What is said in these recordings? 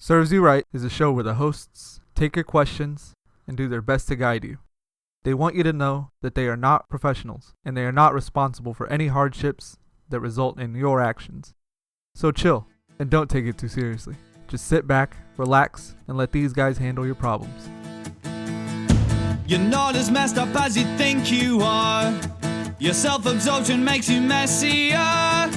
Serves You Right is a show where the hosts take your questions and do their best to guide you. They want you to know that they are not professionals and they are not responsible for any hardships that result in your actions. So chill and don't take it too seriously. Just sit back, relax, and let these guys handle your problems. You're not as messed up as you think you are. Your self-absorption makes you messier.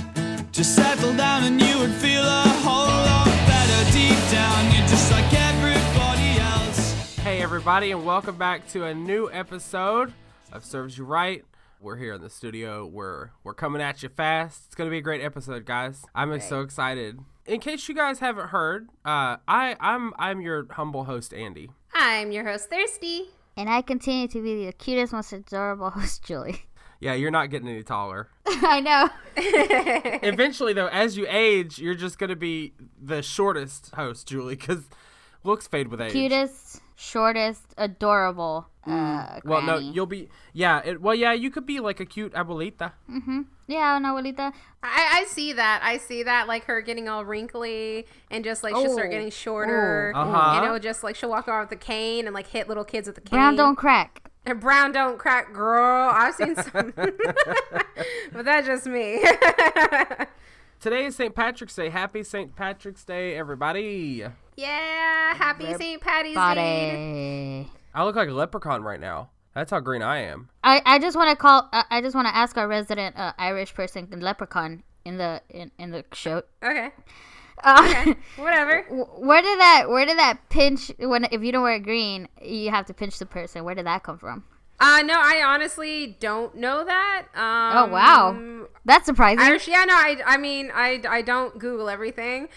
Just settle down and you would feel a whole lot better deep down. You're just like everybody else. Hey everybody, and welcome back to a new episode of Serves You Right. We're here in the studio. We're coming at you fast. It's gonna be a great episode, guys. I'm so excited. In case you guys haven't heard, I'm your humble host, Andy. I'm your host, Thirsty. And I continue to be the cutest, most adorable host, Julie. Yeah, you're not getting any taller. I know. Eventually, though, as you age, you're just going to be the shortest host, Julie, because looks fade with age. Cutest, shortest, adorable Well, granny. no, you'll be... Yeah, you could be like a cute abuelita. Mm-hmm. Yeah, an abuelita. I see that. I see that, like her getting all wrinkly and just like she'll start getting shorter. And it'll just like she'll walk around with a cane and like hit little kids with the cane. Brown don't crack. And brown don't crack, girl. I've seen some. But that's just me. Today is St. Patrick's Day. Happy St. Patrick's Day, everybody. Yeah, happy St. Patty's Day. I look like a leprechaun right now. That's how green I am. I just want to ask our resident Irish person, the leprechaun, in the show. Okay. Okay. Whatever. Where did that pinch? If you don't wear green, you have to pinch the person. Where did that come from? No, I honestly don't know that. Oh wow, that's surprising. Irish, yeah, no, I don't Google everything.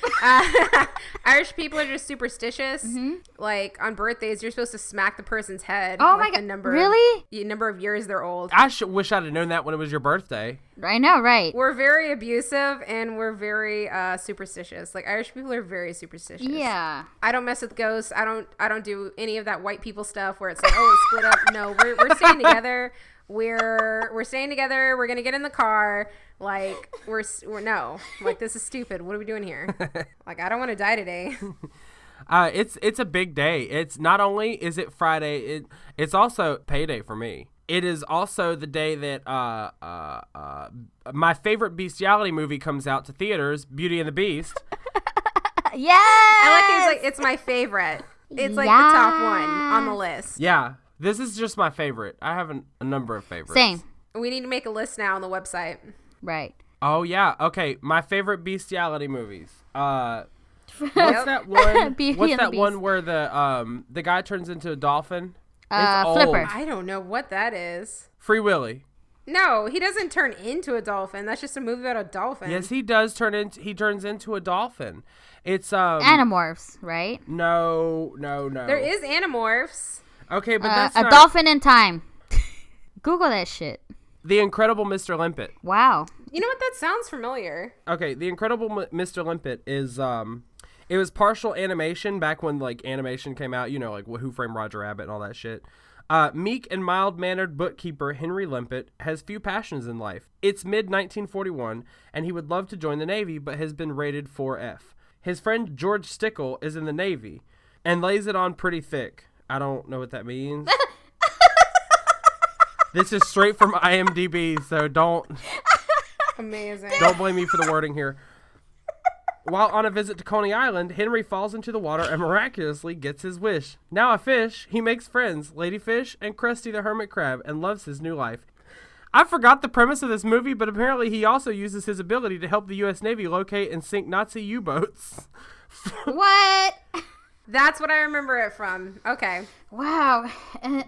Irish people are just superstitious. Mm-hmm. Like on birthdays, you're supposed to smack the person's head. Oh my god, really? Number of years they're old. I wish I'd have known that when it was your birthday. I know, right? We're very abusive and we're very superstitious. Like Irish people are very superstitious. Yeah. I don't mess with ghosts. I don't do any of that white people stuff where it's like, oh, split up. No, we're staying together. We're staying together. We're gonna get in the car. Like we're no. Like this is stupid. What are we doing here? Like I don't want to die today. It's a big day. It's not only is it Friday, it's also payday for me. It is also the day that my favorite bestiality movie comes out to theaters, Beauty and the Beast. Yeah. I like it's my favorite. It's like the top one on the list. Yeah. This is just my favorite. I have a number of favorites. Same. We need to make a list now on the website. Right. Oh yeah. Okay. My favorite bestiality movies. What's that one? What's that one where the guy turns into a dolphin? It's old. Flipper. I don't know what that is. Free Willy. No, he doesn't turn into a dolphin. That's just a movie about a dolphin. Yes, he does he turns into a dolphin. It's Animorphs, right? No. There is Animorphs. Okay, but that's a dolphin in time. Google that shit. The Incredible Mr. Limpet. Wow. You know what? That sounds familiar. Okay, The Incredible Mr. Limpet is it was partial animation back when like animation came out. You know, like Who Framed Roger Rabbit and all that shit. Meek and mild-mannered bookkeeper Henry Limpet has few passions in life. It's mid-1941, and he would love to join the Navy, but has been rated 4F. His friend George Stickle is in the Navy, and lays it on pretty thick. I don't know what that means. This is straight from IMDb, so don't blame me for the wording here. While on a visit to Coney Island, Henry falls into the water and miraculously gets his wish. Now a fish, he makes friends, Ladyfish and Krusty the Hermit Crab, and loves his new life. I forgot the premise of this movie, but apparently he also uses his ability to help the U.S. Navy locate and sink Nazi U-boats. What? That's what I remember it from. Okay. Wow.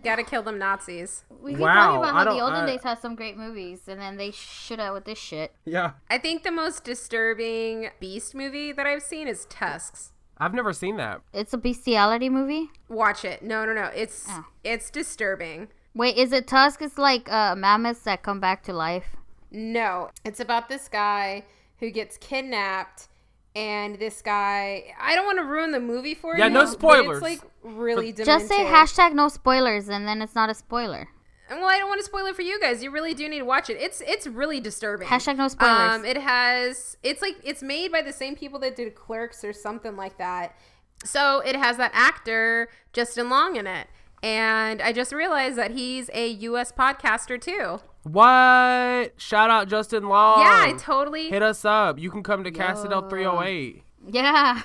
Gotta kill them Nazis. We keep talking about how the olden days had some great movies, and then they shit out with this shit. Yeah. I think the most disturbing beast movie that I've seen is Tusks. I've never seen that. It's a bestiality movie? Watch it. No. It's disturbing. Wait, is it Tusk? It's like mammoths that come back to life? No. It's about this guy who gets kidnapped. And this guy, I don't want to ruin the movie for you. Yeah, no spoilers. It's like really demented. Just say hashtag no spoilers, and then it's not a spoiler. Well, I don't want to spoil it for you guys. You really do need to watch it. It's really disturbing. Hashtag no spoilers. It's made by the same people that did Clerks or something like that. So it has that actor, Justin Long, in it. And I just realized that he's a U.S. podcaster, too. What? Shout out Justin Long. Yeah, I totally... Hit us up. You can come to Castadel 308. Yeah.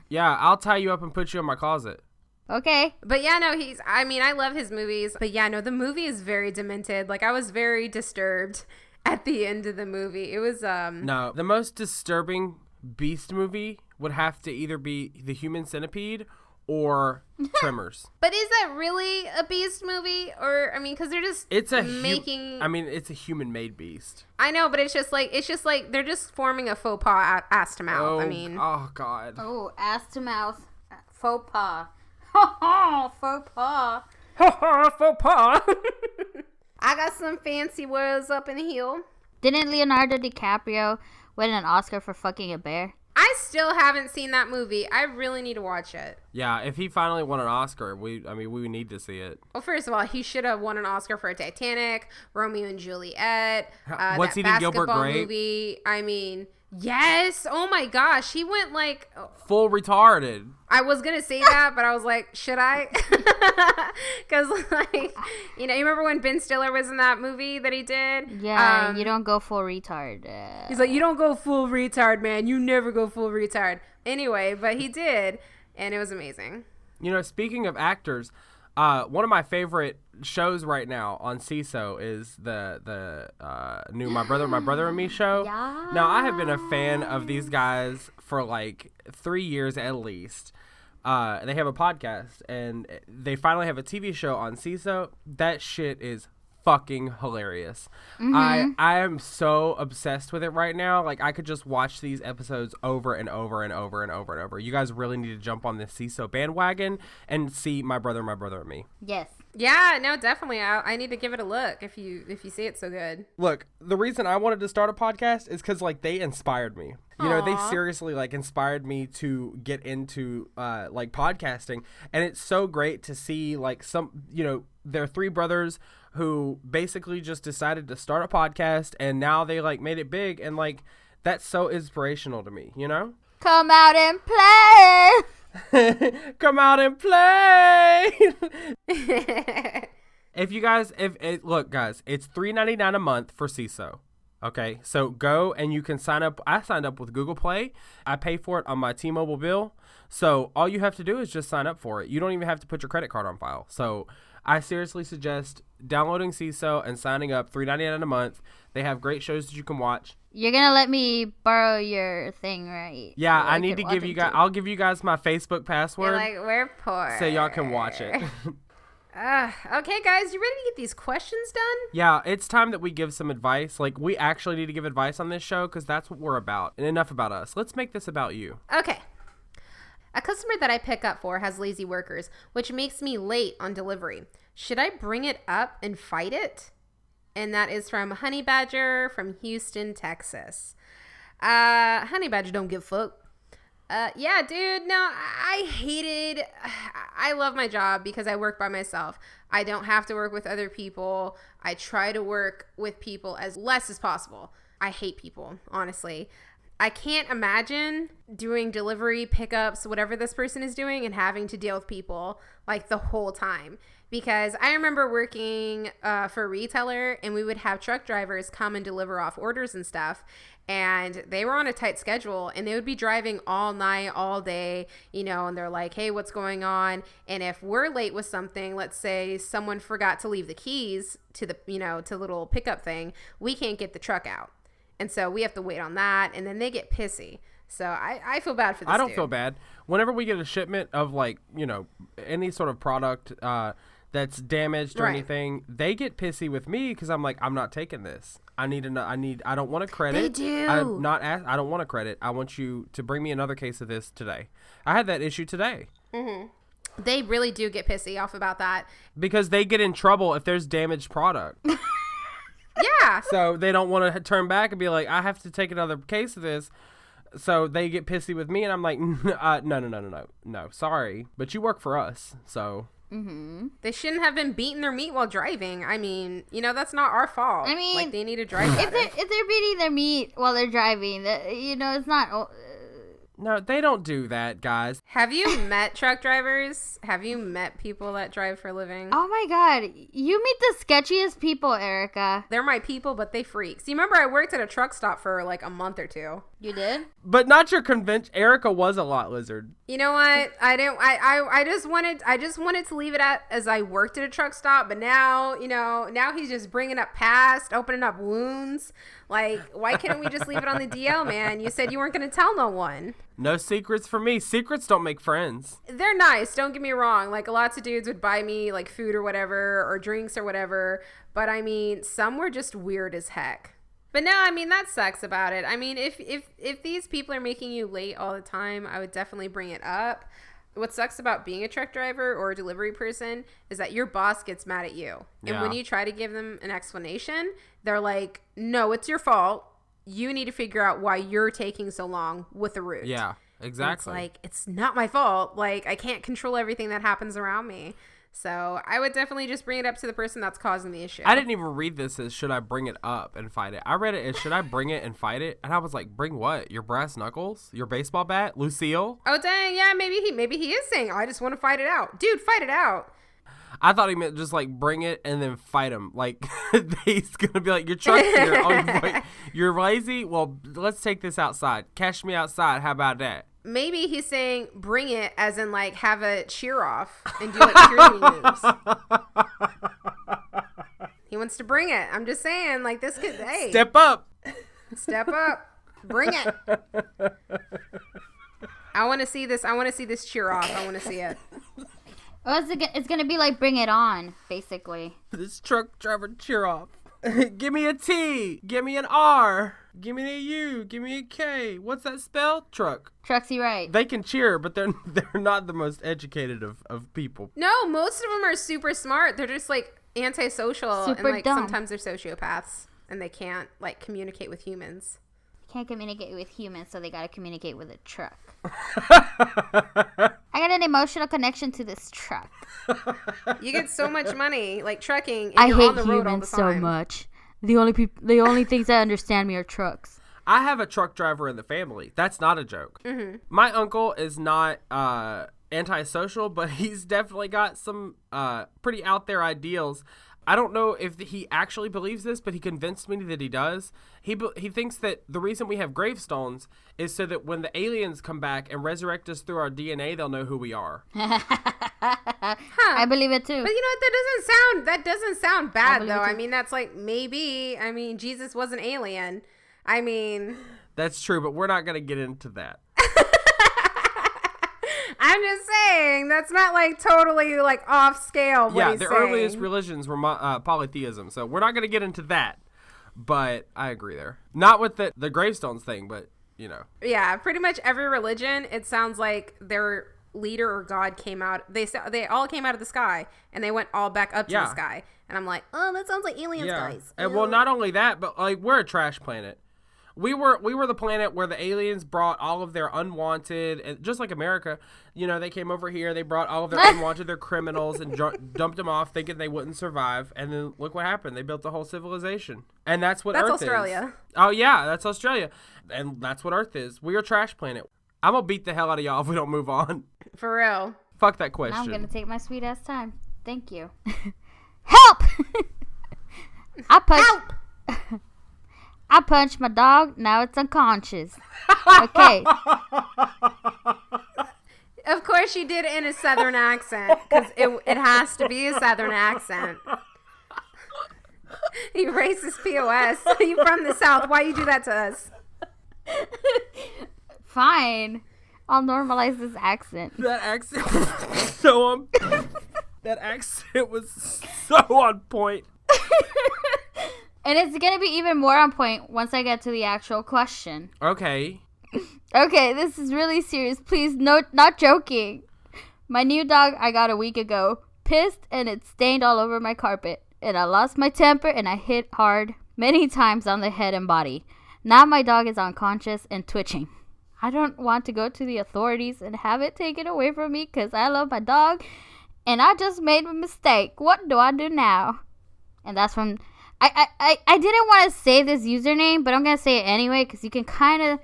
Yeah, I'll tie you up and put you in my closet. Okay. But yeah, no, I love his movies. But yeah, no, the movie is very demented. Like, I was very disturbed at the end of the movie. It was, No, the most disturbing Beast movie would have to either be The Human Centipede or Tremors. But is that really a Beast movie? Or, I mean, because they're just It's a making... it's a human-made beast. I know, but it's just like they're just forming a faux pas ass to mouth. Oh, God. Oh, ass to mouth. Faux pas. Faux pas. Faux pas. I got some fancy words up in the hill. Didn't Leonardo DiCaprio win an Oscar for fucking a bear? I still haven't seen that movie. I really need to watch it. Yeah, if he finally won an Oscar, we need to see it. Well, first of all, he should have won an Oscar for Titanic, Romeo and Juliet, What's that Eating Gilbert basketball Grape? movie. I mean, yes. Oh my gosh, he went like Full retarded. I was gonna say that, but I was like, should I? Because like, you remember when Ben Stiller was in that movie that he did? Yeah, you don't go full retard. He's like, you don't go full retard, man. You never go full retard. Anyway, but he did, and it was amazing. Speaking of actors, one of my favorite shows right now on SeeSo is the new My Brother and Me show. Yeah. Now, I have been a fan of these guys for like 3 years at least. They have a podcast, and they finally have a TV show on SeeSo. That shit is fucking hilarious. I am so obsessed with it right now. Like, I could just watch these episodes over and over and over and over and over. You guys really need to jump on this SeeSo bandwagon and see My Brother and Me. Yes. Yeah, no, definitely. I need to give it a look if you say it's so good. Look, the reason I wanted to start a podcast is because like they inspired me. They seriously like inspired me to get into like podcasting, and it's so great to see like some they're three brothers who basically just decided to start a podcast, and now they like made it big, and like that's so inspirational to me. Come out and play. Come out and play. Look, guys, it's $3.99 a month for SeeSo. Okay, so go and you can sign up. I signed up with Google Play. I pay for it on my T-Mobile bill. So all you have to do is just sign up for it. You don't even have to put your credit card on file. So I seriously suggest downloading SeeSo and signing up. $3.99 a month. They have great shows that you can watch. You're gonna let me borrow your thing, right? Yeah, So I need to give you guys. I'll give you guys my Facebook password. You're like, we're poor. So y'all can watch it. Okay, guys, you ready to get these questions done? Yeah, it's time that we give some advice. Like, we actually need to give advice on this show because that's what we're about. And enough about us. Let's make this about you. Okay. A customer that I pick up for has lazy workers, which makes me late on delivery. Should I bring it up and fight it? And that is from Honey Badger from Houston, Texas. Honey Badger don't give a fuck. Yeah, dude, no, I love my job because I work by myself. I don't have to work with other people. I try to work with people as less as possible. I hate people, honestly. I can't imagine doing delivery, pickups, whatever this person is doing, and having to deal with people like the whole time. Because I remember working for a retailer, and we would have truck drivers come and deliver off orders and stuff. And they were on a tight schedule, and they would be driving all night, all day, and they're like, hey, what's going on? And if we're late with something, let's say someone forgot to leave the keys to the, to the little pickup thing, we can't get the truck out. And so we have to wait on that, and then they get pissy. So I feel bad for this I don't dude. feel bad. Whenever we get a shipment of like, any sort of product that's damaged or Right. anything, they get pissy with me because I'm like, I'm not taking this. I don't want a credit. They do. I don't want a credit. I want you to bring me another case of this today. I had that issue today. Mm-hmm. They really do get pissy off about that. Because they get in trouble if there's damaged product. Yeah. So they don't want to turn back and be like, I have to take another case of this. So they get pissy with me, and I'm like, no, sorry, but you work for us, so. Mm-hmm. They shouldn't have been beating their meat while driving. I mean, that's not our fault. I mean, like, they need to drive better. If they're beating their meat while they're driving, it's not. No, they don't do that, guys. Have you met truck drivers? Have you met people that drive for a living? Oh my god, you meet the sketchiest people, Erica. They're my people, but they freaks. You remember I worked at a truck stop for like a month or two. You did? But not your convention. Erica was a lot lizard. You know what? I just wanted to leave it at as I worked at a truck stop, but now, now he's just bringing up past, opening up wounds. Like, why couldn't we just leave it on the DL, man? You said you weren't going to tell no one. No secrets for me. Secrets don't make friends. They're nice. Don't get me wrong. Like, lots of dudes would buy me, like, food or whatever, or drinks or whatever. But, I mean, some were just weird as heck. But no, I mean, that sucks about it. I mean, if these people are making you late all the time, I would definitely bring it up. What sucks about being a truck driver or a delivery person is that your boss gets mad at you. And when you try to give them an explanation, they're like, no, it's your fault. You need to figure out why you're taking so long with the route. Yeah, exactly. And it's like, it's not my fault. Like, I can't control everything that happens around me. So I would definitely just bring it up to the person that's causing the issue. I didn't even read this as should I bring it up and fight it. I read it as should I bring it and fight it? And I was like, bring what? Your brass knuckles? Your baseball bat? Lucille? Oh, dang. Yeah, maybe he is saying, I just want to fight it out. Dude, fight it out. I thought he meant just like bring it and then fight him. Like he's gonna be like, your truck's here. Oh, you're lazy? Well, let's take this outside. Catch me outside. How about that? Maybe he's saying bring it as in like have a cheer off and do like cheerleading moves. He wants to bring it. I'm just saying, like, this could, hey. Step up. Step up. Bring it. I want to see this. I want to see this cheer off. I want to see it. Oh, it's going to be like Bring It On, basically. This truck driver cheer off. Give me a T. Give me an R. Give me a U. Give me a K. What's that spell? Truck. Trucksy right. They can cheer, but they're not the most educated of people. No, most of them are super smart. They're just like antisocial Super and like dumb. sometimes they're sociopaths and they can't like communicate with humans. Can't communicate with humans, so they gotta communicate with a truck. I got an emotional connection to this truck. You get so much money, like trucking, and I you're hate on the road all the humans so time. much. The only things that understand me are trucks. I have a truck driver in the family. That's not a joke. Mm-hmm. My uncle is not antisocial, but he's definitely got some pretty out there ideals. I don't know if he actually believes this, but he convinced me that he does. He thinks that the reason we have gravestones is so that when the aliens come back and resurrect us through our DNA, they'll know who we are. I believe it too. But you know what? That doesn't sound bad though. it I too. mean, that's like maybe. I mean, Jesus was an alien. I mean, That's true, but we're not going to get into that. I'm just saying that's not like totally like off scale. What Yeah, he's the saying. earliest religions were polytheism, so we're not going to get into that. But I agree there. Not with the gravestones thing, but, you know. Yeah, pretty much every religion, it sounds like their leader or God came out. They all came out of the sky, and they went all back up to the sky. And I'm like, oh, that sounds like aliens, guys. And well, not only that, but like we're a trash planet. We were the planet where the aliens brought all of their unwanted, and just like America, you know, they came over here, they brought all of their unwanted, their criminals, and dumped them off, thinking they wouldn't survive. And then look what happened. They built a whole civilization. And that's what Earth Australia. is. Oh, yeah, that's Australia. And that's what Earth is. We're a trash planet. I'm going to beat the hell out of y'all if we don't move on. For real. Fuck that Now question. I'm gonna take my sweet ass time. Thank you. Help! I punched my dog. Now it's unconscious. Okay. Of course you did it in a southern accent, because it has to be a southern accent. You racist POS. You from the South. Why you do that to us? Fine. I'll normalize this accent. That accent was so on. That accent was so on point. And it's gonna be even more on point once I get to the actual question. Okay. Okay, this is really serious. Please, no, not joking. My new dog I got a week ago pissed and it stained all over my carpet. And I lost my temper and I hit hard many times on the head and body. Now my dog is unconscious and twitching. I don't want to go to the authorities and have it taken away from me because I love my dog and I just made a mistake. What do I do now? And that's from... I didn't want to say this username, but I'm going to say it anyway because you can kind of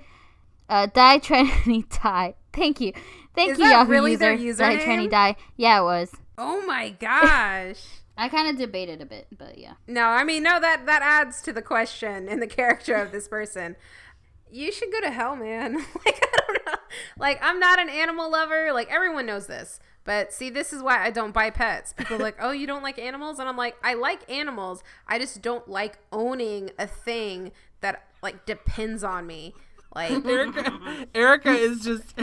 Die Trinity Die. Thank you. Thank Is you, that Yahoo really user. their Die username? Trinity Die. Yeah, it was. Oh my gosh. I kind of debated a bit, but yeah. No, I mean, no, that adds to the question and the character of this person. You should go to hell, man. Like, I don't know. Like, I'm not an animal lover. Like, everyone knows this. But see, this is why I don't buy pets. People are like, oh, you don't like animals? And I'm like, I like animals. I just don't like owning a thing that, like, depends on me. Like, Erica is just...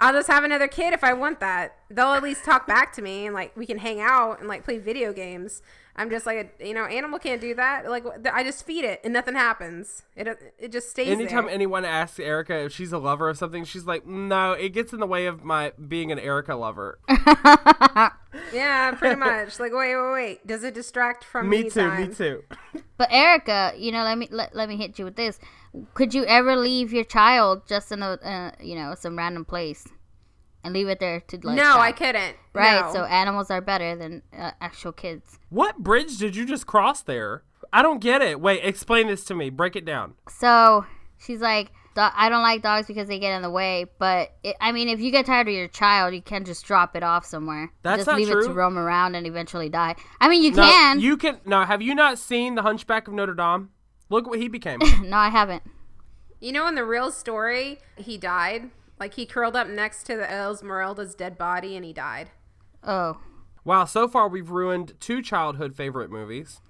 I'll just have another kid if I want that. They'll at least talk back to me and, like, we can hang out and, like, play video games. I'm just like, animal can't do that. Like, I just feed it and nothing happens. It just stays Anytime there. anyone asks Erica if she's a lover of something, she's like, no, it gets in the way of my being an Erica lover. Yeah, pretty much. Like, wait. Does it distract from Me me too, time? me too. But Erica, let me hit you with this. Could you ever leave your child just in a some random place and leave it there to like? No, die? I couldn't. Right. No. So animals are better than actual kids. What bridge did you just cross there? I don't get it. Wait, explain this to me. Break it down. So she's like, I don't like dogs because they get in the way. But if you get tired of your child, you can just drop it off somewhere. That's just not leave true. it to roam around and eventually die. I mean, you No, can. You can. No, have you not seen The Hunchback of Notre Dame? Look what he became. No, I haven't. In the real story, he died. Like, he curled up next to the Esmeralda's dead body and he died. Oh. Wow, so far we've ruined 2 childhood favorite movies.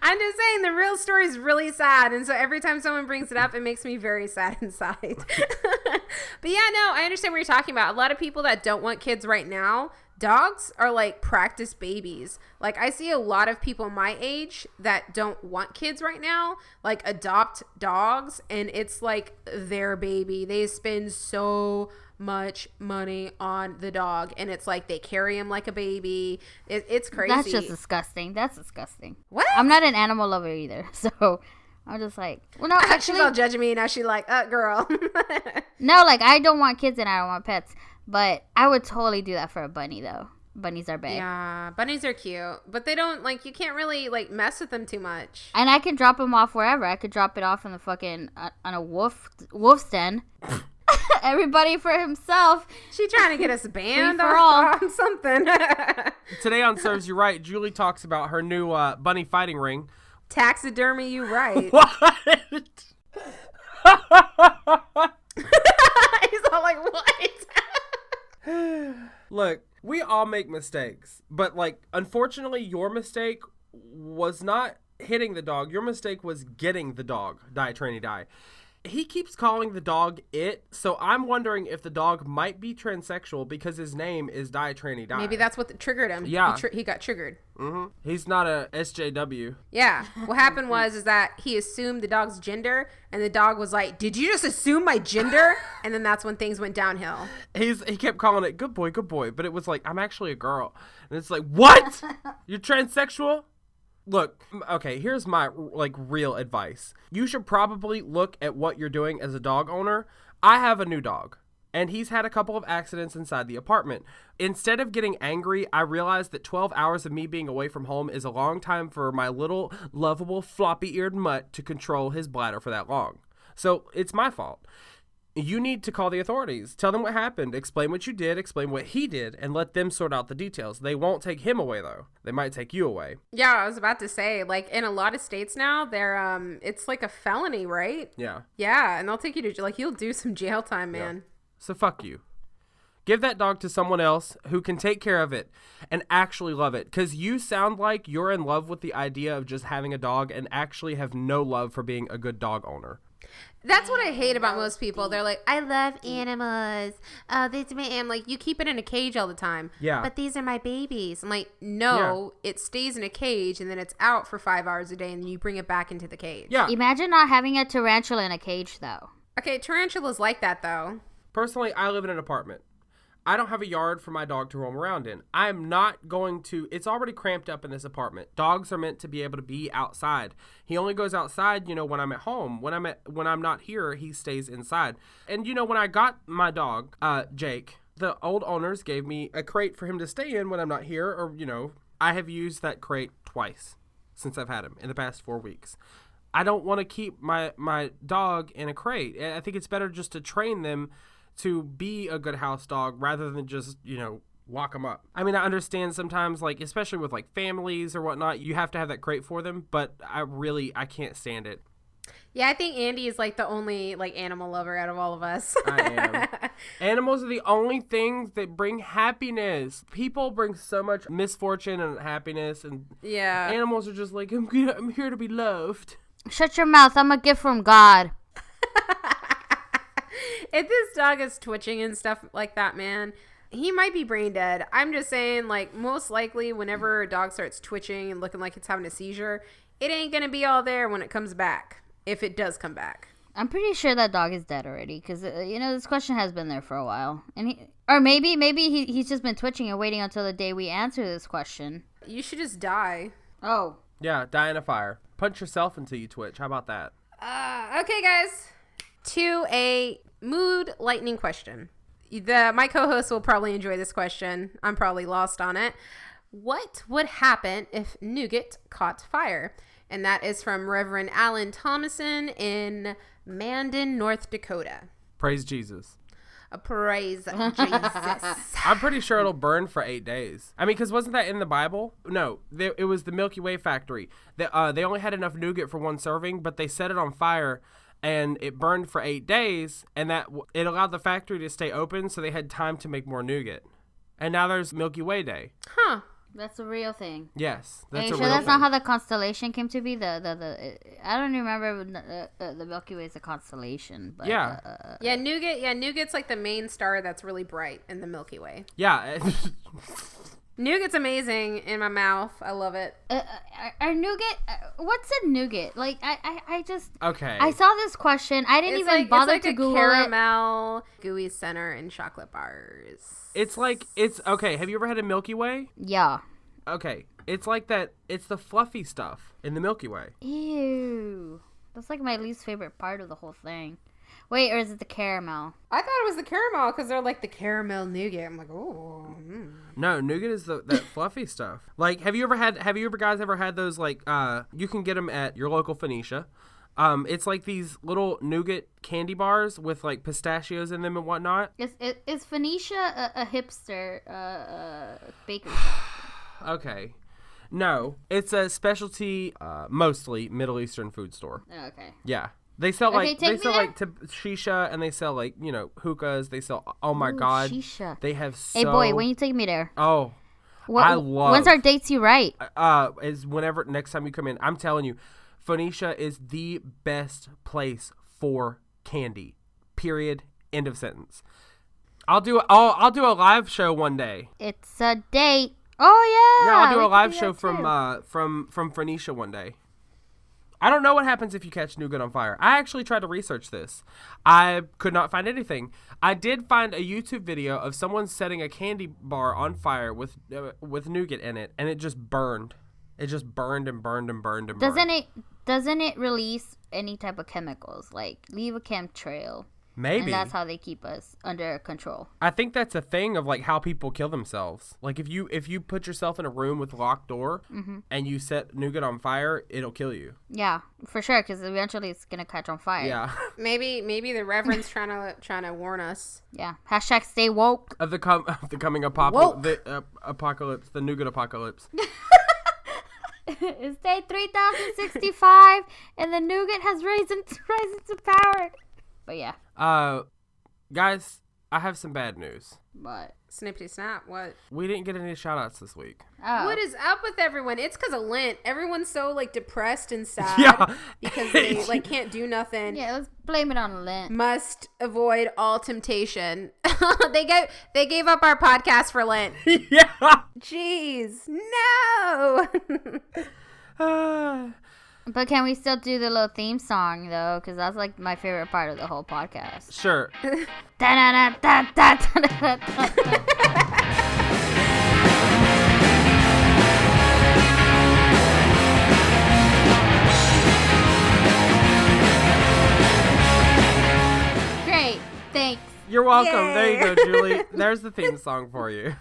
I'm just saying, the real story is really sad. And so every time someone brings it up, it makes me very sad inside. But yeah, no, I understand what you're talking about. A lot of people that don't want kids right now, dogs are like practice babies. Like, I see a lot of people my age that don't want kids right now, like adopt dogs, and it's like their baby. They spend so much money on the dog, and it's like they carry him like a baby. It's crazy. That's just disgusting. That's disgusting. What? I'm not an animal lover either, so I'm just like, well, no, She's actually, all judging me now. She's like, girl. no, like I don't want kids and I don't want pets, but I would totally do that for a bunny though. Bunnies are big. Yeah, bunnies are cute, but they don't, like, you can't really, like, mess with them too much. And I can drop them off wherever. I could drop it off in the fucking on a wolf's den. Everybody for himself. She trying to get us banned Free for all. on something. Today on Serves You Right, Julie talks about her new bunny fighting ring. Taxidermy, you right. What? He's all like, what? Look, we all make mistakes, but like, unfortunately, your mistake was not hitting the dog. Your mistake was getting the dog. Die, tranny, die. He keeps calling the dog it, so I'm wondering if the dog might be transsexual because his name is Die Tranny Die. Maybe that's what triggered him. Yeah. He got triggered. Mm-hmm. He's not a SJW. Yeah. What happened was that he assumed the dog's gender, and the dog was like, did you just assume my gender? And then that's when things went downhill. He kept calling it good boy, but it was like, I'm actually a girl. And it's like, what? You're transsexual? Look, okay, here's my, like, real advice. You should probably look at what you're doing as a dog owner. I have a new dog, and he's had a couple of accidents inside the apartment. Instead of getting angry, I realized that 12 hours of me being away from home is a long time for my little, lovable, floppy-eared mutt to control his bladder for that long. So, it's my fault. You need to call the authorities. Tell them what happened. Explain what you did. Explain what he did. And let them sort out the details. They won't take him away, though. They might take you away. Yeah, I was about to say, like, in a lot of states now, they're, it's like a felony, right? Yeah. Yeah, and they'll take you to, like, you'll do some jail time, man. Yeah. So fuck you. Give that dog to someone else who can take care of it and actually love it. Because you sound like you're in love with the idea of just having a dog and actually have no love for being a good dog owner. That's what I hate about most people. They're like, I love animals. This man, like, you keep it in a cage all the time. Yeah. But these are my babies. I'm like, no, It stays in a cage and then it's out for 5 hours a day and then you bring it back into the cage. Yeah. Imagine not having a tarantula in a cage, though. Okay, tarantulas like that, though. Personally, I live in an apartment. I don't have a yard for my dog to roam around in. I'm not going to... It's already cramped up in this apartment. Dogs are meant to be able to be outside. He only goes outside, when I'm at home. When I'm not here, he stays inside. And, when I got my dog, Jake, the old owners gave me a crate for him to stay in when I'm not here. Or, I have used that crate twice since I've had him in the past 4 weeks. I don't want to keep my dog in a crate. I think it's better just to train them to be a good house dog rather than just, lock them up. I mean, I understand sometimes, like, especially with, like, families or whatnot, you have to have that crate for them, but I can't stand it. Yeah, I think Andy is, like, the only, like, animal lover out of all of us. I am. Animals are the only things that bring happiness. People bring so much misfortune and happiness, and Yeah. animals are just like, I'm here to be loved. Shut your mouth. I'm a gift from God. If this dog is twitching and stuff like that, man, he might be brain dead. I'm just saying, like, most likely whenever a dog starts twitching and looking like it's having a seizure, it ain't going to be all there when it comes back, if it does come back. I'm pretty sure that dog is dead already because, this question has been there for a while. Maybe he's just been twitching and waiting until the day we answer this question. You should just die. Oh. Yeah, die in a fire. Punch yourself until you twitch. How about that? Okay, guys. To a mood lightning question. My co-host will probably enjoy this question. I'm probably lost on it. What would happen if Nougat caught fire? And that is from Reverend Alan Thomason in Mandan, North Dakota. Praise Jesus. Praise Jesus. I'm pretty sure it'll burn for 8 days. I mean, because wasn't that in the Bible? No, it was the Milky Way factory. They only had enough nougat for one serving, but they set it on fire, and it burned for 8 days, and it allowed the factory to stay open, so they had time to make more nougat. And now there's Milky Way Day. Huh. That's a real thing. Yes, Are that's you a sure real that's thing. not how the constellation came to be? I don't remember the Milky Way is a constellation. But, Yeah. Nougat's like the main star that's really bright in the Milky Way. Yeah. Nougat's amazing in my mouth. I love it. Are nougat? What's a nougat? Like I just. Okay. I saw this question. I didn't even bother to Google it. Caramel, gooey center, and chocolate bars. It's okay. Have you ever had a Milky Way? Yeah. Okay. It's like that. It's the fluffy stuff in the Milky Way. Ew. That's like my least favorite part of the whole thing. Wait, or is it the caramel? I thought it was the caramel because they're like the caramel nougat. I'm like, oh. No, nougat is that fluffy stuff. Like, have you guys ever had those, like, you can get them at your local Phoenicia. It's like these little nougat candy bars with, like, pistachios in them and whatnot. Is Phoenicia a hipster bakery shop? Okay. No, it's a specialty, mostly Middle Eastern food store. Oh, okay. Yeah. They sell shisha, and they sell, like, hookahs. They sell, oh my God. Shisha. They have Hey boy, when you take me there? Oh, I love. When's our dates you right? Is whenever next time you come in. I'm telling you, Phoenicia is the best place for candy. Period. End of sentence. I'll do a live show one day. It's a date. Oh yeah. Yeah, I'll do a we live can show that from Phoenicia one day. I don't know what happens if you catch nougat on fire. I actually tried to research this. I could not find anything. I did find a YouTube video of someone setting a candy bar on fire with nougat in it, and it just burned. It just burned and burned and burned and burned. Doesn't it release any type of chemicals, like leave a chemtrail? Maybe. And that's how they keep us under control. I think that's a thing of, like, how people kill themselves. Like, if you put yourself in a room with a locked door and you set nougat on fire, it'll kill you. Yeah, for sure, because eventually it's gonna catch on fire. Yeah. Maybe the Reverend's trying to warn us. Yeah. Hashtag stay woke. Of the coming apocalypse, the nougat apocalypse. It's day 3065, and the nougat has risen to power. But yeah. Guys, I have some bad news. What? Snippity snap. What? We didn't get any shout outs this week. Oh. What is up with everyone? It's because of Lent. Everyone's so, like, depressed and sad. Yeah. Because they, like, can't do nothing. Yeah, let's blame it on Lent. Must avoid all temptation. They gave up our podcast for Lent. Yeah. Jeez. No. But can we still do the little theme song, though? Because that's, like, my favorite part of the whole podcast. Sure. Great. Thanks. You're welcome. Yay. There you go, Julie. There's the theme song for you.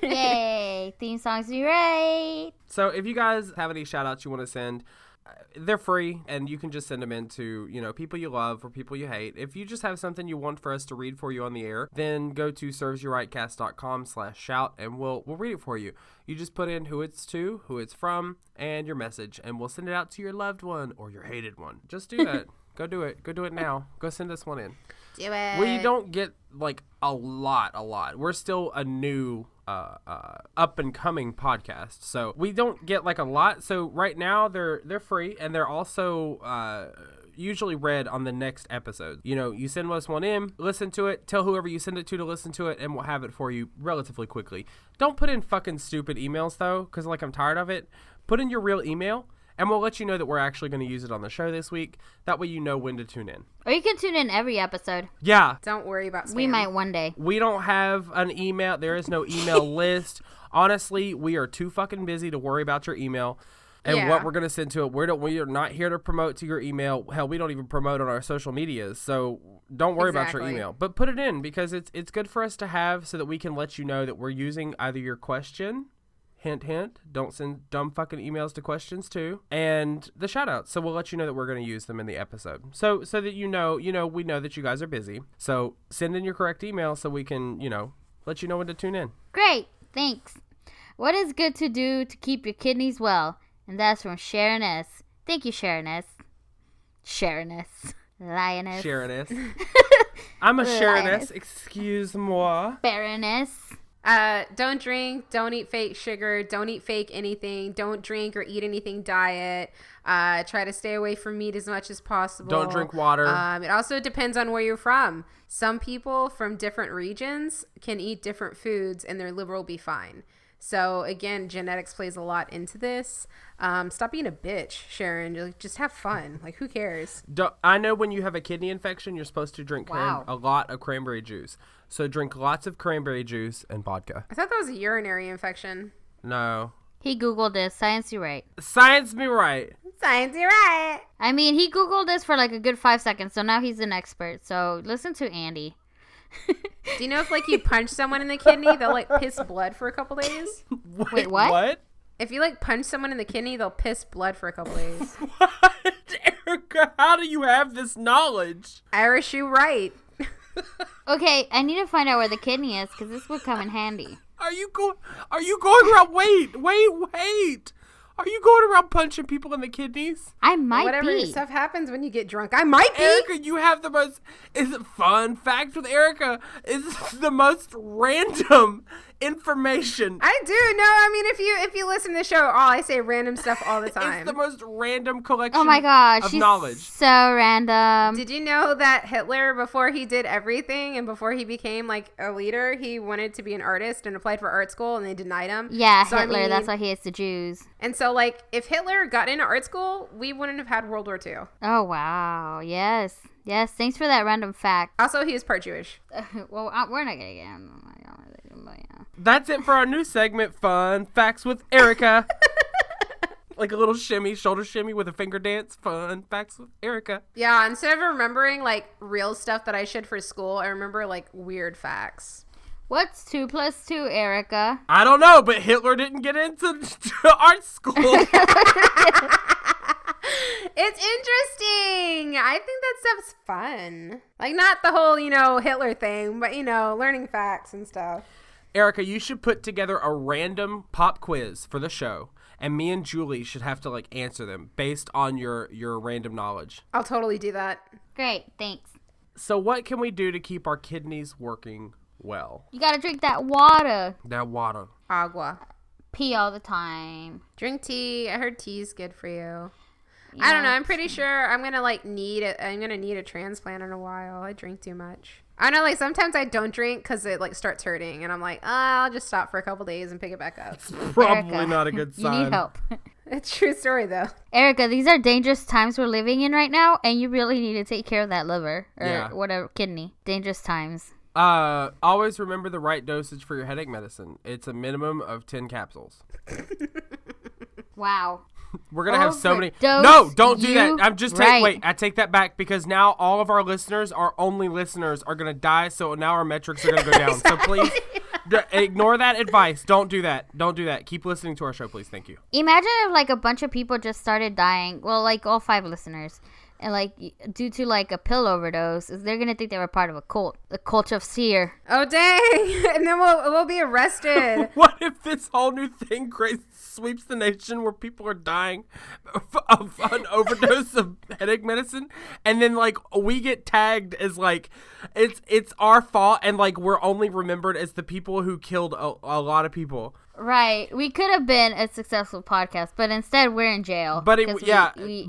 Yay. Theme songs are great. So if you guys have any shout outs you want to send, they're free, and you can just send them in to, people you love or people you hate. If you just have something you want for us to read for you on the air, then go to servesyouRightcast.com/shout, and we'll read it for you. You just put in who it's to, who it's from, and your message, and we'll send it out to your loved one or your hated one. Just do that. Go do it. Go do it now. Go send us one in. Do it. We don't get like a lot. We're still a new up and coming podcast, so we don't get like a lot. So right now they're free, and they're also usually read on the next episode. You send us one in, listen to it, tell whoever you send it to listen to it, and we'll have it for you relatively quickly. Don't put in fucking stupid emails though, because I'm tired of it. Put in your real email, and we'll let you know that we're actually going to use it on the show this week. That way you know when to tune in. Or you can tune in every episode. Yeah. Don't worry about spam. We might one day. We don't have an email. There is no email list. Honestly, we are too fucking busy to worry about your email and what we're going to send to it. We are not here to promote to your email. Hell, we don't even promote on our social medias. So don't worry about your email. But put it in, because it's good for us to have, so that we can let you know that we're using either your question, hint, hint, don't send dumb fucking emails to questions too, and the shout outs. So we'll let you know that we're going to use them in the episode. So that we know that you guys are busy. So send in your correct email so we can, let you know when to tune in. Great. Thanks. What is good to do to keep your kidneys well? And that's from Sharon S. Thank you, Sharon S. Sharon S. Lioness. Sharon S. I'm a Sharon S. Excuse-moi. Baroness. Don't drink, don't eat fake sugar, don't eat fake anything, don't drink or eat anything diet, try to stay away from meat as much as possible. Don't drink water. It also depends on where you're from. Some people from different regions can eat different foods and their liver will be fine. So again, genetics plays a lot into this. Stop being a bitch, Sharon. Just have fun. Like, who cares? I know when you have a kidney infection, you're supposed to drink Wow. a lot of cranberry juice. So drink lots of cranberry juice and vodka. I thought that was a urinary infection. No. He Googled this. Science you right. Science me right. Science, you're right. I mean, he Googled this for like a good 5 seconds, so now he's an expert. So listen to Andy. Do you know if like you punch someone in the kidney, they'll like piss blood for a couple days? Wait, what? What? If you like punch someone in the kidney, they'll piss blood for a couple days. What? Erica, how do you have this knowledge? Irish, you right. Okay, I need to find out where the kidney is, because this would come in handy. Are you going around? Wait. Are you going around punching people in the kidneys? I might Whatever be. stuff happens when you get drunk. I might be. Erica, you have the most fun fact with Erica is the most random information. I do. No, I mean, if you listen to the show, I say random stuff all the time. It's the most random collection Oh my gosh, of she's knowledge. so random. Did you know that Hitler, before he did everything and before he became like a leader, he wanted to be an artist and applied for art school and they denied him? Yeah, So, I Hitler, mean- that's why he hates the Jews. And so, like, if Hitler got into art school, we wouldn't have had World War II. Oh, wow. Yes. Yes, thanks for that random fact. Also, he is part Jewish. Well, we're not going to get into yeah. That's it for our new segment, Fun Facts with Erica. Like a little shimmy, shoulder shimmy with a finger dance. Fun Facts with Erica. Yeah, instead of remembering, like, real stuff that I should for school, I remember, like, weird facts. What's 2 + 2, Erica? I don't know, but Hitler didn't get into art school. It's interesting. I think that stuff's fun. Like, not the whole, Hitler thing, but, learning facts and stuff. Erica, you should put together a random pop quiz for the show, and me and Julie should have to, like, answer them based on your random knowledge. I'll totally do that. Great, thanks. So what can we do to keep our kidneys working well? You got to drink that water. That water. Agua. Pee all the time. Drink tea. I heard tea is good for you. I don't know. I'm pretty sure I'm gonna need a transplant in a while. I drink too much. I know, like, sometimes I don't drink because it, like, starts hurting, and I'm like, I'll just stop for a couple days and pick it back up. Probably Erica, not a good sign. You need help. It's a true story, though. Erica, these are dangerous times we're living in right now, and you really need to take care of that liver or Yeah. whatever, kidney. Dangerous times. Always remember the right dosage for your headache medicine. It's a minimum of 10 capsules. Wow. We're going to have so many. Overdose No, don't do that. you I'm just right. wait, I take that back because now all of our listeners, our only listeners, are going to die. So now our metrics are going to go down. So please Ignore that advice. Don't do that. Don't do that. Keep listening to our show, please. Thank you. Imagine if like a bunch of people just started dying. Well, like all 5 listeners. And like due to like a pill overdose, they're gonna think they were part of a cult of seer. Oh dang! And then we'll be arrested. What if this whole new thing sweeps the nation where people are dying of an overdose of headache medicine, and then like we get tagged as like it's our fault, and like we're only remembered as the people who killed a lot of people. Right. We could have been a successful podcast, but instead we're in jail. But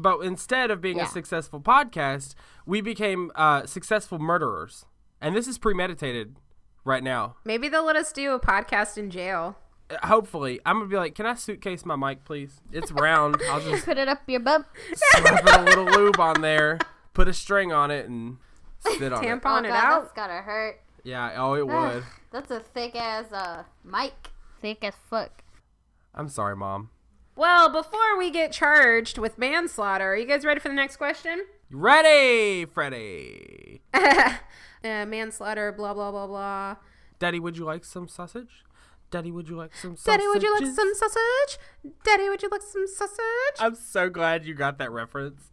but instead of being a successful podcast, we became successful murderers. And this is premeditated right now. Maybe they'll let us do a podcast in jail. Hopefully. I'm going to be like, can I suitcase my mic, please? It's round. I'll just put it up your butt. Slap a little lube on there, put a string on it, and sit on it. Tampon it out. That's gotta hurt. Yeah, it would. That's a thick ass mic. Thick as fuck. I'm sorry, Mom. Well, before we get charged with manslaughter, are you guys ready for the next question? Ready, Freddy. Manslaughter, blah, blah, blah, blah. Daddy, would you like some sausage? Daddy, would you like some sausage? Daddy, would you like some sausage? Daddy, would you like some sausage? I'm so glad you got that reference.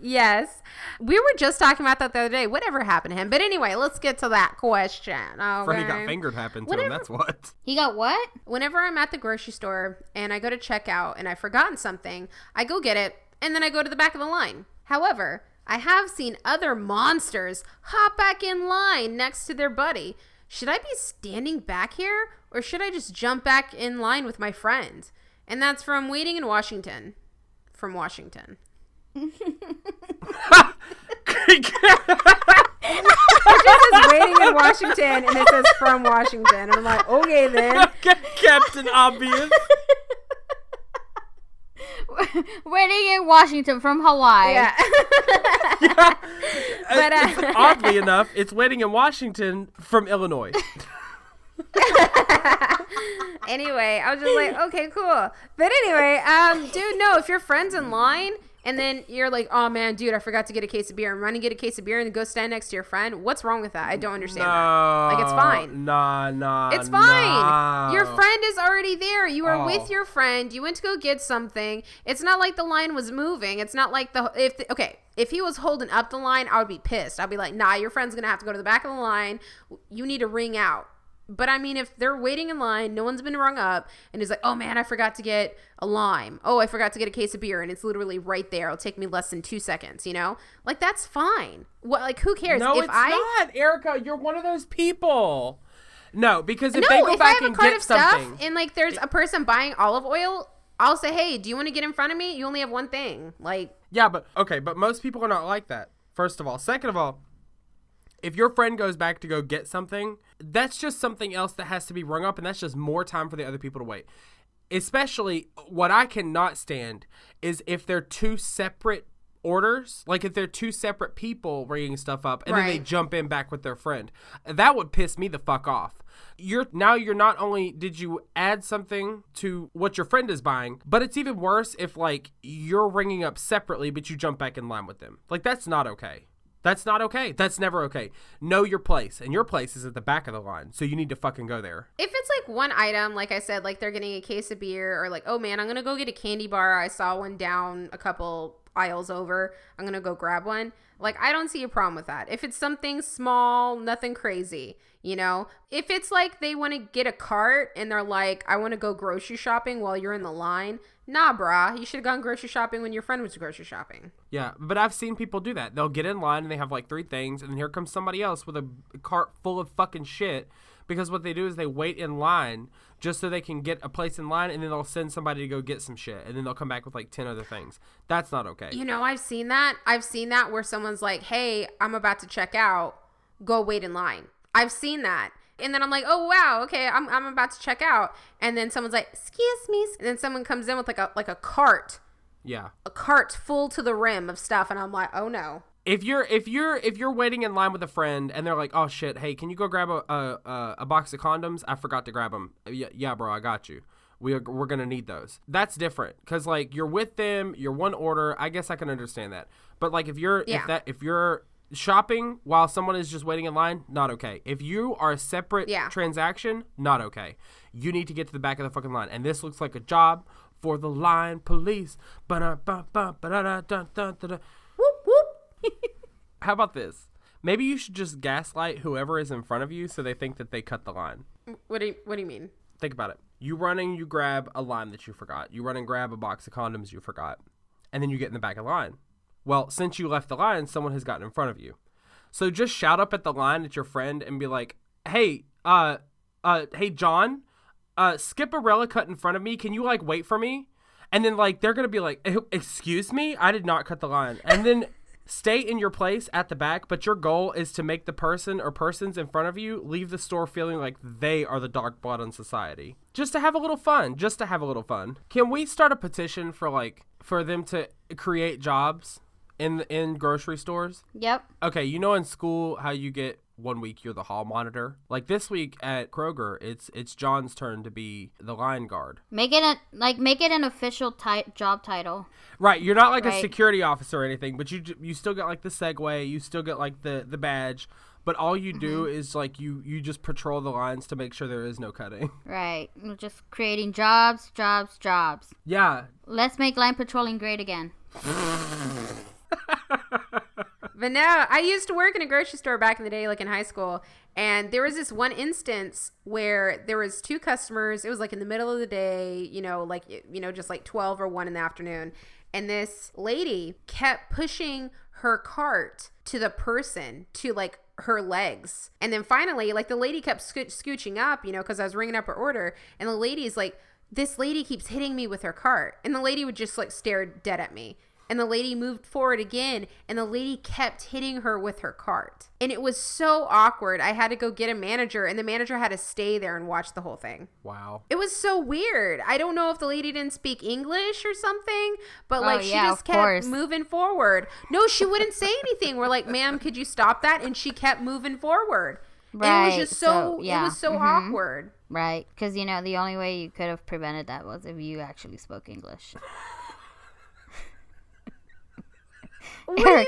Yes. We were just talking about that the other day. Whatever happened to him? But anyway, let's get to that question. Okay? Freddy got fingered happened to him, that's what. He got what? Whenever I'm at the grocery store and I go to check out and I've forgotten something, I go get it and then I go to the back of the line. However, I have seen other monsters hop back in line next to their buddy. Should I be standing back here or should I just jump back in line with my friend? And that's from Waiting in Washington. From Washington. It just says Waiting in Washington and it says from Washington. And I'm like, okay then. Captain Obvious. Waiting in Washington from Hawaii. Yeah. But oddly enough, it's Waiting in Washington from Illinois. Anyway, I was just like, okay, cool. But anyway, dude, no, if your friend's in line and then you're like, oh man, dude, I forgot to get a case of beer. I'm running to get a case of beer and go stand next to your friend. What's wrong with that? I don't understand that. Like, it's fine. Nah. It's fine. Your friend is already there. You are with your friend. You went to go get something. It's not like the line was moving. It's not like if he was holding up the line, I would be pissed. I'd be like, nah, your friend's going to have to go to the back of the line. You need to ring out. But I mean, if they're waiting in line, no one's been rung up, and he's like, oh man, I forgot to get a lime. Oh, I forgot to get a case of beer, and it's literally right there. It'll take me less than 2 seconds, you know? Like, that's fine. What? Like, who cares? No, it's not, Erica. You're one of those people. No, because if they go back and get something, and like there's a person buying olive oil, I'll say, hey, do you want to get in front of me? You only have one thing. Like, yeah, but most people are not like that. First of all. Second of all, if your friend goes back to go get something, that's just something else that has to be rung up, and that's just more time for the other people to wait. Especially, what I cannot stand is if they're 2 separate orders, like if they're 2 separate people ringing stuff up, and then they jump in back with their friend. That would piss me the fuck off. You're not only did you add something to what your friend is buying, but it's even worse if like you're ringing up separately, but you jump back in line with them. Like, that's not okay. That's not okay. That's never okay. Know your place, and your place is at the back of the line, so you need to fucking go there. If it's like one item, like I said, like they're getting a case of beer, or like, oh man, I'm gonna go get a candy bar. I saw one down a couple aisles over. I'm gonna go grab one. Like, I don't see a problem with that. If it's something small, nothing crazy, you know? If it's like they want to get a cart and they're like, I want to go grocery shopping while you're in the line. Nah, brah. You should have gone grocery shopping when your friend was grocery shopping. Yeah, but I've seen people do that. They'll get in line and they have like 3 things, and then here comes somebody else with a cart full of fucking shit, because what they do is they wait in line just so they can get a place in line, and then they'll send somebody to go get some shit, and then they'll come back with like 10 other things. That's not okay. You know, I've seen that. I've seen that where someone's like, hey, I'm about to check out. Go wait in line. I've seen that. And then I'm like, oh, wow, okay, I'm about to check out. And then someone's like, excuse me. And then someone comes in with like a cart. Yeah. A cart full to the rim of stuff. And I'm like, oh, no. If you're waiting in line with a friend and they're like, oh, shit, hey, can you go grab a box of condoms? I forgot to grab them. Yeah, bro, I got you. We're going to need those. That's different. Because, like, you're with them, you're one order. I guess I can understand that. But, like, if you're shopping while someone is just waiting in line, not okay. If you are a separate transaction, not okay. You need to get to the back of the fucking line. And this looks like a job for the line police. Whoop, whoop. How about this? Maybe you should just gaslight whoever is in front of you so they think that they cut the line. What do you mean? Think about it. You run and you grab a lime that you forgot. You run and grab a box of condoms you forgot. And then you get in the back of the line. Well, since you left the line, someone has gotten in front of you. So just shout up at the line at your friend and be like, hey, hey, John, skip a relic cut in front of me. Can you, like, wait for me? And then, like, they're going to be like, excuse me? I did not cut the line. And then stay in your place at the back, but your goal is to make the person or persons in front of you leave the store feeling like they are the dark blood in society. Just to have a little fun. Can we start a petition for them to create jobs in grocery stores? Yep. Okay, you know in school how you get 1 week you're the hall monitor? Like this week at Kroger, it's John's turn to be the line guard. Make it an official job title. Right, you're not like a security officer or anything, but you still get like the Segway, you still get like the badge, but all you do is like you just patrol the lines to make sure there is no cutting. Right, just creating jobs. Yeah. Let's make line patrolling great again. But no, I used to work in a grocery store back in the day, like in high school. And there was this one instance where there was 2 customers. It was like in the middle of the day, just like 12 or 1 in the afternoon. And this lady kept pushing her cart to the person to like her legs. And then finally, like the lady kept scooching up, because I was ringing up her order. And the lady's like, this lady keeps hitting me with her cart. And the lady would just like stare dead at me. And the lady moved forward again, and the lady kept hitting her with her cart. And it was so awkward. I had to go get a manager, and the manager had to stay there and watch the whole thing. Wow. It was so weird. I don't know if the lady didn't speak English or something, but she just kept moving forward. No, she wouldn't say anything. We're like, ma'am, could you stop that? And she kept moving forward. Right. And it was just it was so awkward. Right. Because, the only way you could have prevented that was if you actually spoke English. What do you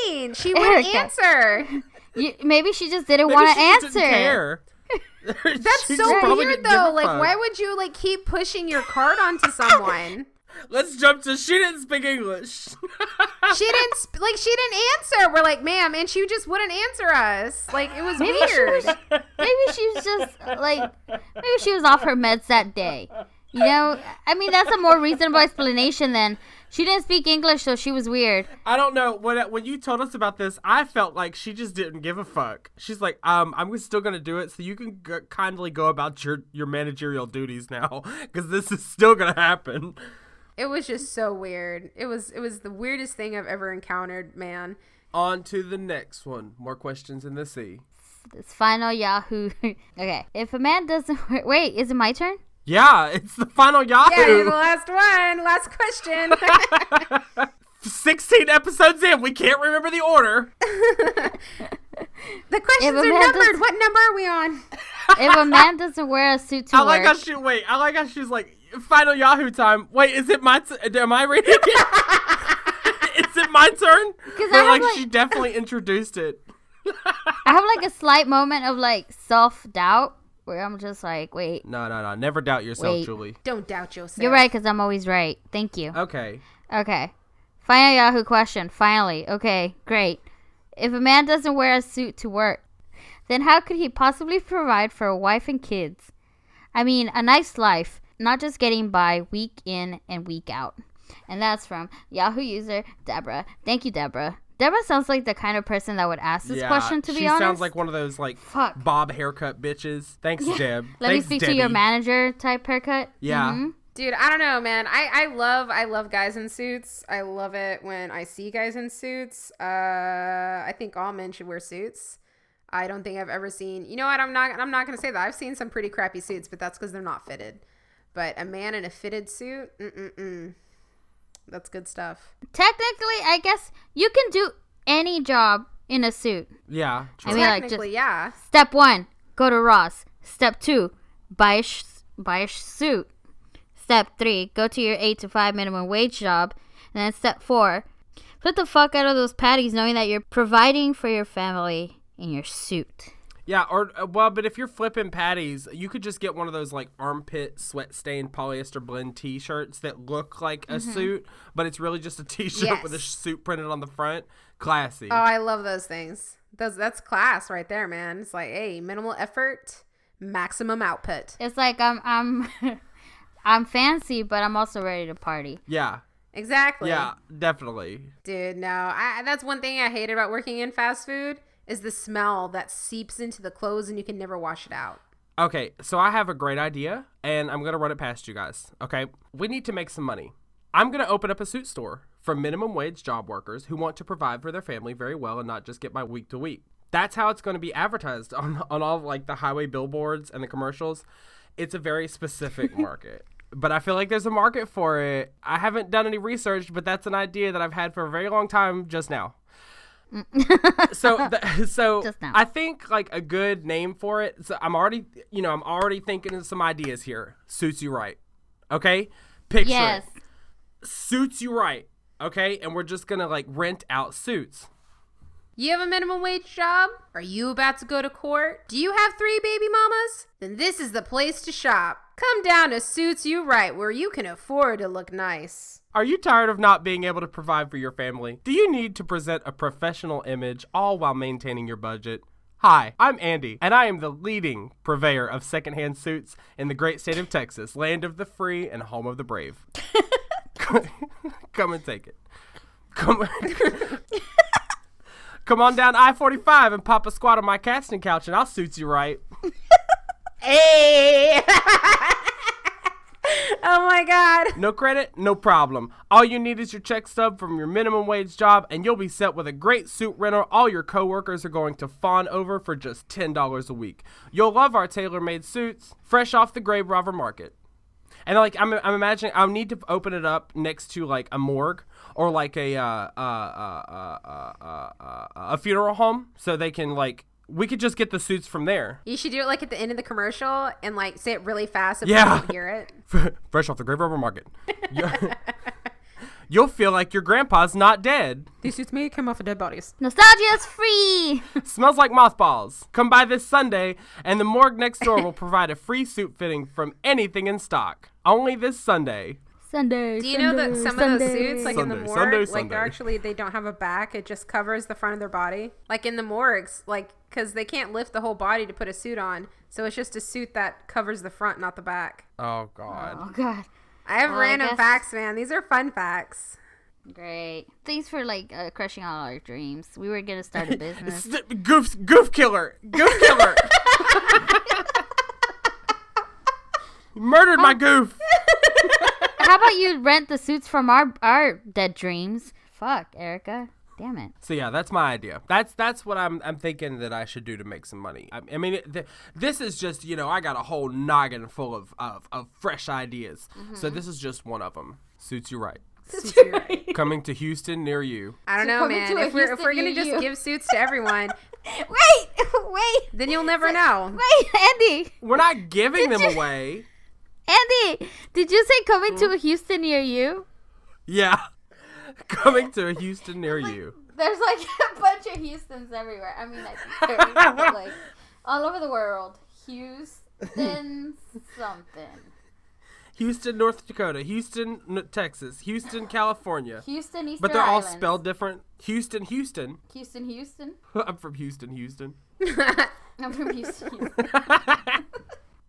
mean? She wouldn't answer. Maybe she just didn't want to answer. Didn't care. That's so weird, though. Like, why would you keep pushing your cart onto someone? Let's jump to she didn't speak English. She didn't answer. We're like, ma'am, and she just wouldn't answer us. Like, it was weird. Maybe she was just maybe she was off her meds that day. That's a more reasonable explanation than she didn't speak English, so she was weird. I don't know. When you told us about this, I felt like she just didn't give a fuck. She's like, I'm still going to do it, so you can kindly go about your managerial duties now, because this is still going to happen. It was just so weird. It was the weirdest thing I've ever encountered, man. On to the next one. More questions in the sea. This final Yahoo. Okay. If a man doesn't... Wait, is it my turn? Yeah, it's the final Yahoo. Yeah, you're the last one. Last question. 16 episodes in, we can't remember the order. The questions are numbered. What number are we on? If a man doesn't wear a suit to work. I like how she's like, final Yahoo time. Wait, is it my am I reading it? Is it my turn? Because she definitely introduced it. I have a slight moment of self-doubt. Where I'm just like, wait. No. Never doubt yourself, Julie. Don't doubt yourself. You're right, because I'm always right. Thank you. Okay. Final Yahoo question. Finally. Okay, great. If a man doesn't wear a suit to work, then how could he possibly provide for a wife and kids? I mean, a nice life, not just getting by week in and week out. And that's from Yahoo user Deborah. Thank you, Deborah. Deborah sounds like the kind of person that would ask this question, to be honest. She sounds like one of those, bob haircut bitches. Thanks, Deb. Let me speak to your manager type haircut. Yeah. Mm-hmm. Dude, I don't know, man. I love guys in suits. I love it when I see guys in suits. I think all men should wear suits. I don't think I've ever seen... You know what? I'm not going to say that. I've seen some pretty crappy suits, but that's because they're not fitted. But a man in a fitted suit? That's good stuff. Technically, I guess you can do any job in a suit. Yeah. True. Technically, yeah. Step 1, go to Ross. Step 2, buy a suit. Step 3, go to your 8 to 5 minimum wage job. And then step 4, Put the fuck out of those patties knowing that you're providing for your family in your suit. Yeah, or but if you're flipping patties, you could just get one of those like armpit sweat stained polyester blend T-shirts that look like a suit, but it's really just a T-shirt with a suit printed on the front. Classy. Oh, I love those things. That's class right there, man. It's like, hey, minimal effort, maximum output. It's like I'm I'm fancy, but I'm also ready to party. Yeah. Exactly. Yeah, definitely. Dude, no. That's one thing I hate about working in fast food is the smell that seeps into the clothes and you can never wash it out. Okay, so I have a great idea, and I'm going to run it past you guys. Okay, we need to make some money. I'm going to open up a suit store for minimum wage job workers who want to provide for their family very well and not just get by week to week. That's how it's going to be advertised on all like the highway billboards and the commercials. It's a very specific market. But I feel like there's a market for it. I haven't done any research, but that's an idea that I've had for a very long time just now. So I think like a good name for it. So I'm already thinking of some ideas here. Suits you right. Okay? Picture it. Suits you right. Okay? And we're just going to like rent out suits. You have a minimum wage job? Are you about to go to court? Do you have 3 baby mamas? Then this is the place to shop. Come down to Suits You Right, where you can afford to look nice. Are you tired of not being able to provide for your family? Do you need to present a professional image all while maintaining your budget? Hi, I'm Andy, and I am the leading purveyor of secondhand suits in the great state of Texas, land of the free and home of the brave. Come and take it. Come on down I-45 and pop a squat on my casting couch, and I'll suit you right. Hey! Oh my God. No credit? No problem. All you need is your check stub from your minimum wage job, and you'll be set with a great suit rental all your coworkers are going to fawn over for just $10 a week. You'll love our tailor-made suits, fresh off the grave robber market. And like I'm imagining, I'll need to open it up next to like a morgue or like a funeral home, so they can like we could just get the suits from there. You should do it like at the end of the commercial and like say it really fast so people can hear it. Fresh off the grave robber market. You'll feel like your grandpa's not dead. These suits may come off of dead bodies. Nostalgia's free. Smells like mothballs. Come by this Sunday, and the morgue next door will provide a free suit fitting from anything in stock. Only this Sunday. Sunday. Do you know that some of those suits, like in the morgue, like Sunday. actually they don't have a back. It just covers the front of their body. Like in the morgues, like because they can't lift the whole body to put a suit on, so it's just a suit that covers the front, not the back. Oh God. Oh God. I have random facts, man. These are fun facts. Great. Thanks for like crushing all our dreams. We were gonna start a business. Goof killer. Goof killer. Murdered my goof. How about you rent the suits from our dead dreams? Fuck, Erica. Damn it. So yeah, that's my idea. That's what I'm thinking that I should do to make some money. I mean, this is just, I got a whole noggin full of fresh ideas. Mm-hmm. So this is just one of them. Suits you right. Suits you right. Coming to Houston near you. I don't know, man. If we're gonna just give suits to everyone, wait. Then you'll never know. Wait, Andy. We're not giving them away. Andy, did you say coming to a Houston near you? Yeah. Coming to a Houston near you. There's like a bunch of Houstons everywhere. I mean, like all over the world. Houston something. Houston, North Dakota. Houston, Texas. Houston, California. Houston, Easter But they're all Islands. spelled different. Houston. Houston. I'm from Houston. I'm from Houston.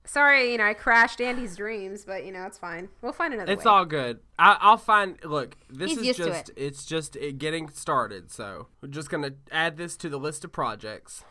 Sorry, I crashed Andy's dreams, but it's fine. We'll find another way. It's all good. I'll find. Look, this He's is used to just. It's just getting started. So we're just gonna add this to the list of projects.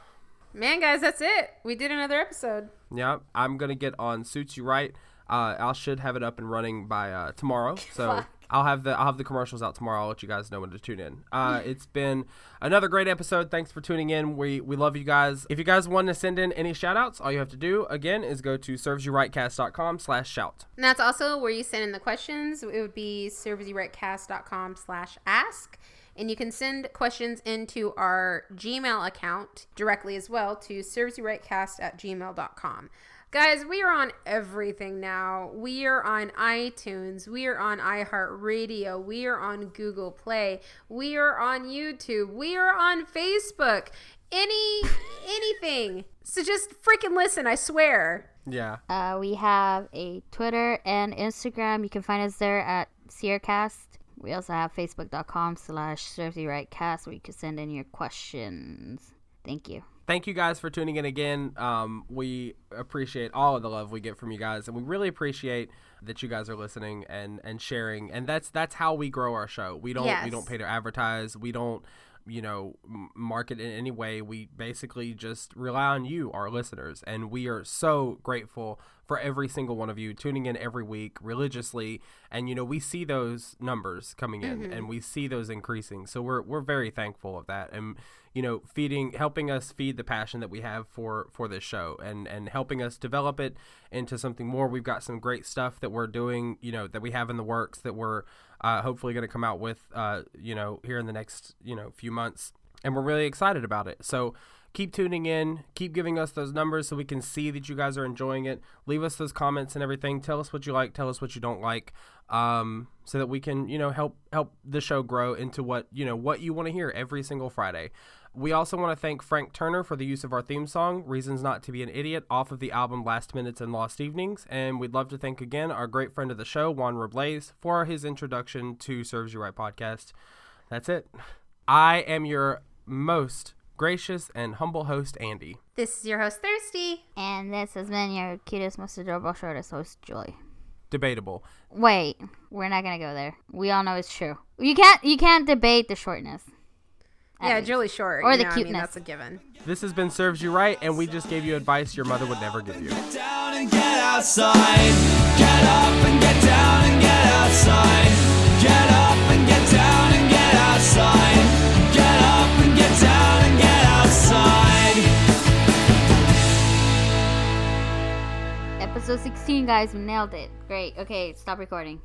Man, guys, that's it. We did another episode. Yeah, I'm gonna get on Suits You Right. I should have it up and running by tomorrow. So I'll have the commercials out tomorrow. I'll let you guys know when to tune in. It's been another great episode. Thanks for tuning in. We love you guys. If you guys want to send in any shout outs, all you have to do again is go to servesyouRightcast.com/shout. And that's also where you send in the questions. It would be servesyouRightcast.com/ask. And you can send questions into our Gmail account directly as well to servesyouRightCast@gmail.com. Guys, we are on everything now. We are on iTunes. We are on iHeartRadio. We are on Google Play. We are on YouTube. We are on Facebook. Anything. So just freaking listen, I swear. Yeah. We have a Twitter and Instagram. You can find us there at SeerCast. We also have facebook.com/servesyouRightCast where you can send in your questions. Thank you. Thank you guys for tuning in again. We appreciate all of the love we get from you guys, and we really appreciate that you guys are listening and sharing. And that's how we grow our show. We don't pay to advertise. We don't market in any way. We basically just rely on you, our listeners, and we are so grateful for every single one of you tuning in every week religiously. And we see those numbers coming in, and we see those increasing. So we're very thankful of that, and helping us feed the passion that we have for this show, and helping us develop it into something more. We've got some great stuff that we're doing, that we have in the works that we're hopefully going to come out with, here in the next, few months. And we're really excited about it. So keep tuning in, keep giving us those numbers so we can see that you guys are enjoying it. Leave us those comments and everything. Tell us what you like, tell us what you don't like, so that we can, help the show grow into what you want to hear every single Friday. We also want to thank Frank Turner for the use of our theme song, Reasons Not to Be an Idiot, off of the album Last Minutes and Lost Evenings. And we'd love to thank again our great friend of the show, Juan Robles, for his introduction to Serves You Right podcast. That's it. I am your most gracious and humble host, Andy. This is your host, Thirsty. And this has been your cutest, most adorable, shortest host, Julie. Debatable. Wait, we're not gonna go there. We all know it's true. You can't debate the shortness. Yeah, Julie's short. Or the cuteness. That's a given. This has been Serves You Right, and we just gave you advice your mother would never give you. Get down and get outside. Get up and get down and get outside. Get up and get down and get outside. Get up and get down and get outside. Episode 16, guys. We nailed it. Great. Okay, stop recording.